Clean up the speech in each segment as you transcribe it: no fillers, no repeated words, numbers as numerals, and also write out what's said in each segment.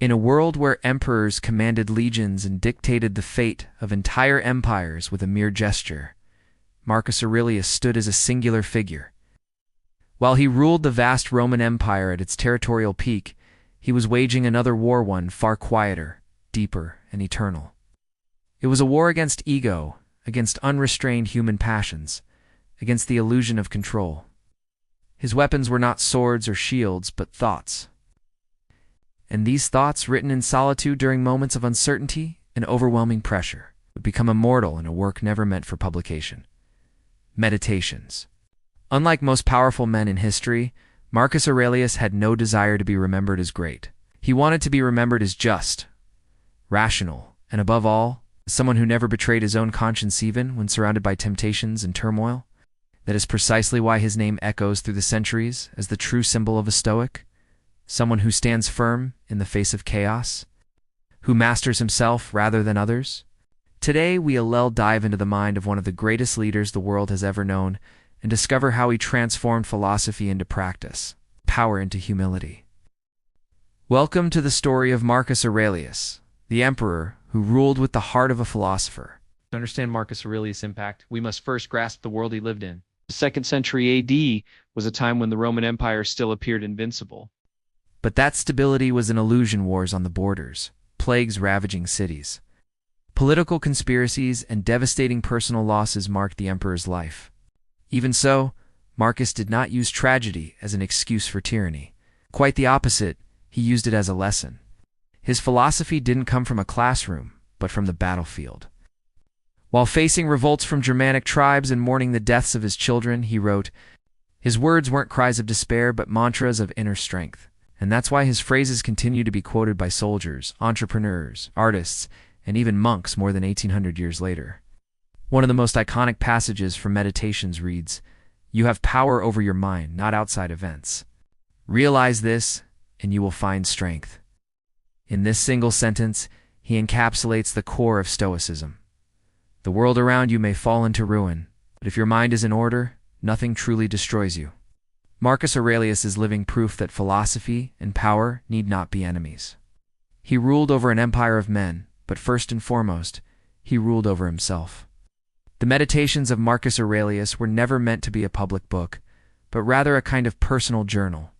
In a world where emperors commanded legions and dictated the fate of entire empires with a mere gesture, Marcus Aurelius stood as a singular figure. While he ruled the vast Roman Empire at its territorial peak, he was waging another war, one far quieter, deeper, and eternal. It was a war against ego, against unrestrained human passions, against the illusion of control. His weapons were not swords or shields, but thoughts. And these thoughts, written in solitude during moments of uncertainty and overwhelming pressure, would become immortal in a work never meant for publication. Meditations. Unlike most powerful men in history, Marcus Aurelius had no desire to be remembered as great. He wanted to be remembered as just, rational, and above all, as someone who never betrayed his own conscience even when surrounded by temptations and turmoil. That is precisely why his name echoes through the centuries as the true symbol of a Stoic, someone who stands firm in the face of chaos, who masters himself rather than others. Today, we'll dive into the mind of one of the greatest leaders the world has ever known and discover how he transformed philosophy into practice, power into humility. Welcome to the story of Marcus Aurelius, the emperor who ruled with the heart of a philosopher. To understand Marcus Aurelius' impact, we must first grasp the world he lived in. The 2nd century AD was a time when the Roman Empire still appeared invincible. But that stability was an illusion. Wars on the borders, plagues ravaging cities, political conspiracies, and devastating personal losses marked the emperor's life. Even so, Marcus did not use tragedy as an excuse for tyranny. Quite the opposite, he used it as a lesson. His philosophy didn't come from a classroom, but from the battlefield. While facing revolts from Germanic tribes and mourning the deaths of his children, he wrote, his words weren't cries of despair but mantras of inner strength. And that's why his phrases continue to be quoted by soldiers, entrepreneurs, artists, and even monks more than 1800 years later. One of the most iconic passages from Meditations reads, "You have power over your mind, not outside events. Realize this, and you will find strength." In this single sentence, he encapsulates the core of Stoicism. The world around you may fall into ruin, but if your mind is in order, nothing truly destroys you. Marcus Aurelius is living proof that philosophy and power need not be enemies. He ruled over an empire of men, but first and foremost, he ruled over himself. The Meditations of Marcus Aurelius were never meant to be a public book, but rather a kind of personal journal.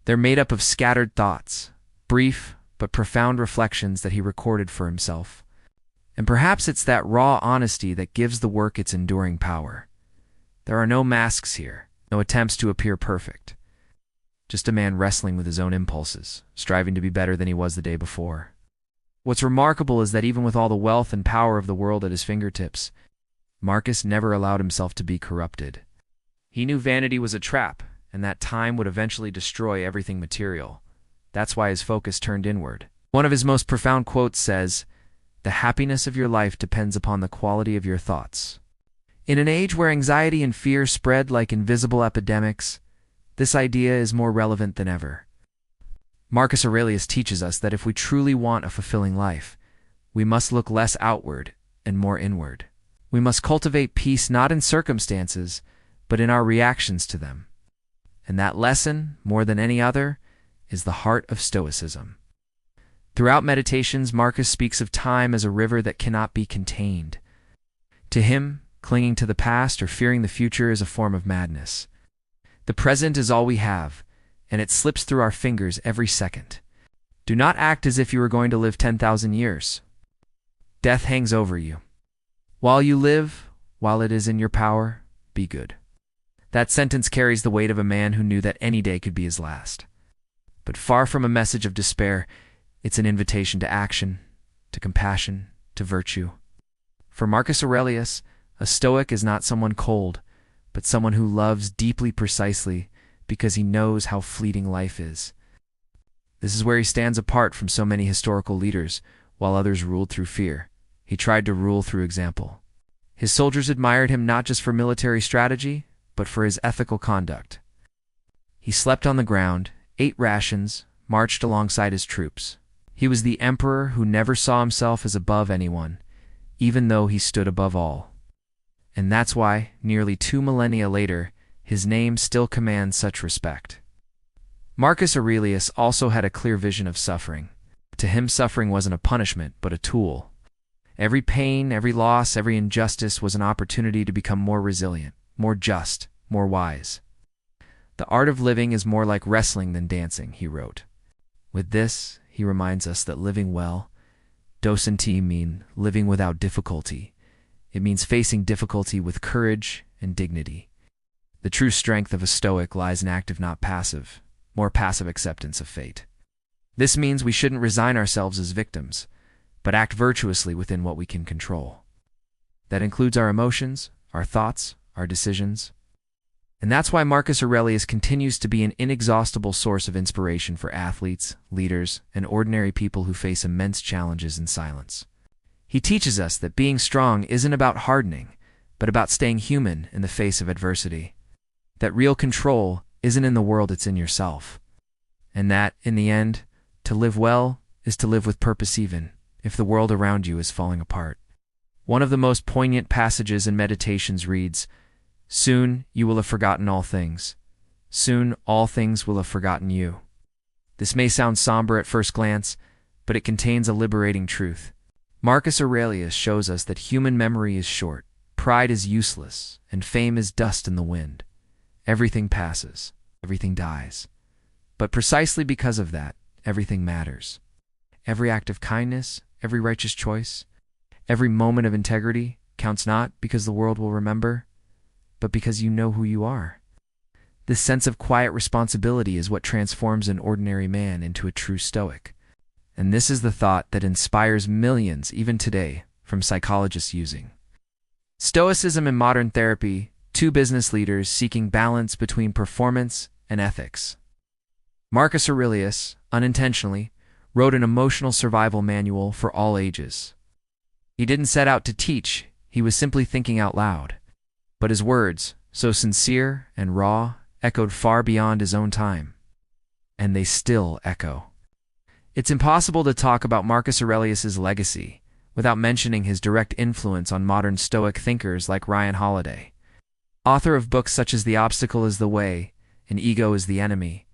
They're made up of scattered thoughts, brief but profound reflections that he recorded for himself. And perhaps it's that raw honesty that gives the work its enduring power. There are no masks here, no attempts to appear perfect. Just a man wrestling with his own impulses, striving to be better than he was the day before. What's remarkable is that even with all the wealth and power of the world at his fingertips, Marcus never allowed himself to be corrupted. He knew vanity was a trap, and that time would eventually destroy everything material. That's why his focus turned inward. One of his most profound quotes says, "The happiness of your life depends upon the quality of your thoughts." In an age where anxiety and fear spread like invisible epidemics, this idea is more relevant than ever. Marcus Aurelius teaches us that if we truly want a fulfilling life, we must look less outward and more inward. We must cultivate peace not in circumstances, but in our reactions to them. And that lesson, more than any other, is the heart of Stoicism. Throughout Meditations, Marcus speaks of time as a river that cannot be contained. To him, clinging to the past or fearing the future is a form of madness. The present is all we have, and it slips through our fingers every second. Do not act as if you were going to live 10,000 years. Death hangs over you. While you live, while it is in your power, be good. That sentence carries the weight of a man who knew that any day could be his last. But far from a message of despair, it's an invitation to action, to compassion, to virtue. For Marcus Aurelius, a Stoic is not someone cold, but someone who loves deeply precisely because he knows how fleeting life is. This is where he stands apart from so many historical leaders. While others ruled through fear, he tried to rule through example. His soldiers admired him not just for military strategy, but for his ethical conduct. He slept on the ground, ate rations, marched alongside his troops. He was the emperor who never saw himself as above anyone, even though he stood above all. And that's why, nearly 2 millennia later, his name still commands such respect. Marcus Aurelius also had a clear vision of suffering. To him, suffering wasn't a punishment, but a tool. Every pain, every loss, every injustice was an opportunity to become more resilient, more just, more wise. The art of living is more like wrestling than dancing, he wrote. With this, he reminds us that living well doesn't mean living without difficulty. It means facing difficulty with courage and dignity. The true strength of a Stoic lies in active, not passive, more passive acceptance of fate. This means we shouldn't resign ourselves as victims, but act virtuously within what we can control. That includes our emotions, our thoughts, our decisions. And that's why Marcus Aurelius continues to be an inexhaustible source of inspiration for athletes, leaders, and ordinary people who face immense challenges in silence. He teaches us that being strong isn't about hardening, but about staying human in the face of adversity. That real control isn't in the world, it's in yourself. And that, in the end, to live well is to live with purpose even if the world around you is falling apart. One of the most poignant passages in Meditations reads, "Soon you will have forgotten all things. Soon all things will have forgotten you." This may sound somber at first glance, but it contains a liberating truth. Marcus Aurelius shows us that human memory is short, pride is useless, and fame is dust in the wind. Everything passes, everything dies. But precisely because of that, everything matters. Every act of kindness, every righteous choice, every moment of integrity counts not because the world will remember, but because you know who you are. This sense of quiet responsibility is what transforms an ordinary man into a true Stoic. And this is the thought that inspires millions even today from psychologists using Stoicism in modern therapy, two business leaders seeking balance between performance and ethics. Marcus Aurelius, unintentionally, wrote an emotional survival manual for all ages. He didn't set out to teach, he was simply thinking out loud. But his words, so sincere and raw, echoed far beyond his own time. And they still echo. It's impossible to talk about Marcus Aurelius's legacy without mentioning his direct influence on modern Stoic thinkers like Ryan Holiday. Author of books such as The Obstacle is the Way and Ego is the Enemy,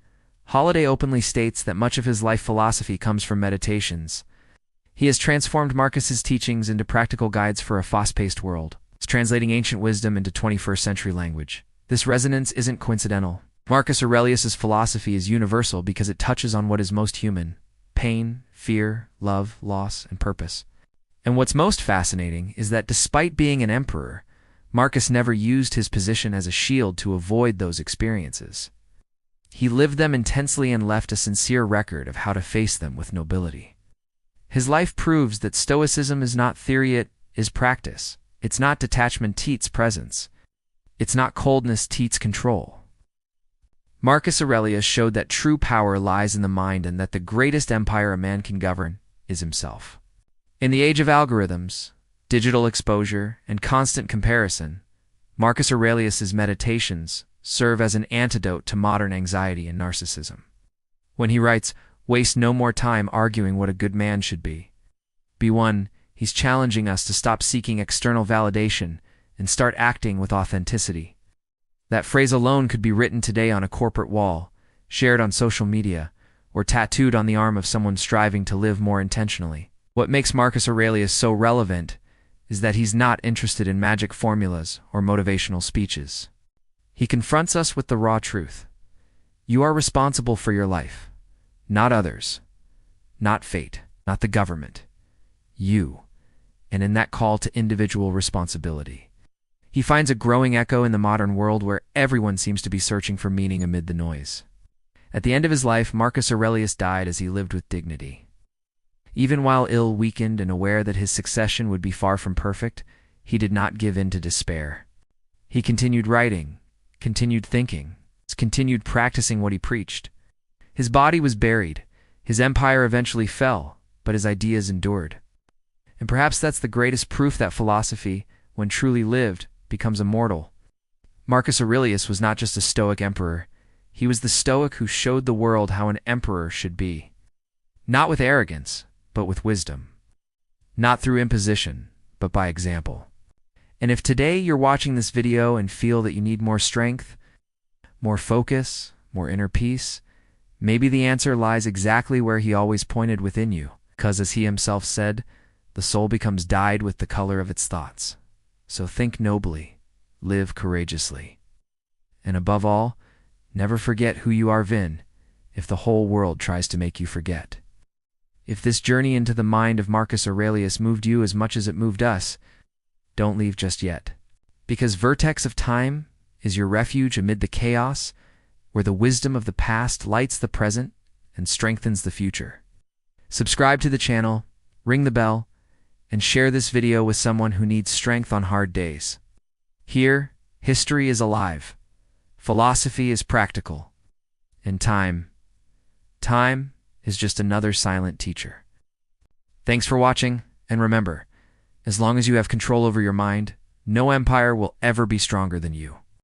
Holiday openly states that much of his life philosophy comes from meditations. He has transformed Marcus's teachings into practical guides for a fast-paced world, translating ancient wisdom into 21st century language. This resonance isn't coincidental. Marcus Aurelius's philosophy is universal because it touches on what is most human: pain, fear, love, loss, and purpose. And what's most fascinating is that despite being an emperor, Marcus never used his position as a shield to avoid those experiences. He lived them intensely and left a sincere record of how to face them with nobility. His life proves that Stoicism is not theory, it is practice. It's not detachment, teats presence. It's not coldness, teats control. Marcus Aurelius showed that true power lies in the mind and that the greatest empire a man can govern is himself. In the age of algorithms, digital exposure, and constant comparison, Marcus Aurelius's meditations serve as an antidote to modern anxiety and narcissism. When he writes, "Waste no more time arguing what a good man should be," he's challenging us to stop seeking external validation and start acting with authenticity. That phrase alone could be written today on a corporate wall, shared on social media, or tattooed on the arm of someone striving to live more intentionally. What makes Marcus Aurelius so relevant is that he's not interested in magic formulas or motivational speeches. He confronts us with the raw truth. You are responsible for your life, not others, not fate, not the government. You, and in that call to individual responsibility. He finds a growing echo in the modern world where everyone seems to be searching for meaning amid the noise. At the end of his life, Marcus Aurelius died as he lived with dignity. Even while ill, weakened, and aware that his succession would be far from perfect, he did not give in to despair. He continued writing, continued thinking, continued practicing what he preached. His body was buried, his empire eventually fell, but his ideas endured. And perhaps that's the greatest proof that philosophy, when truly lived, becomes immortal. Marcus Aurelius was not just a Stoic emperor, he was the Stoic who showed the world how an emperor should be. Not with arrogance, but with wisdom. Not through imposition, but by example. And if today you're watching this video and feel that you need more strength, more focus, more inner peace, Maybe the answer lies exactly where he always pointed within you, because as he himself said, the soul becomes dyed with the color of its thoughts. So think nobly, live courageously. And above all, never forget who you are, if the whole world tries to make you forget. If this journey into the mind of Marcus Aurelius moved you as much as it moved us, don't leave just yet. Because Vertex of Time is your refuge amid the chaos, where the wisdom of the past lights the present and strengthens the future. Subscribe to the channel, ring the bell, and share this video with someone who needs strength on hard days. Here, history is alive, philosophy is practical, and time is just another silent teacher. Thanks for watching, and remember, as long as you have control over your mind, no empire will ever be stronger than you.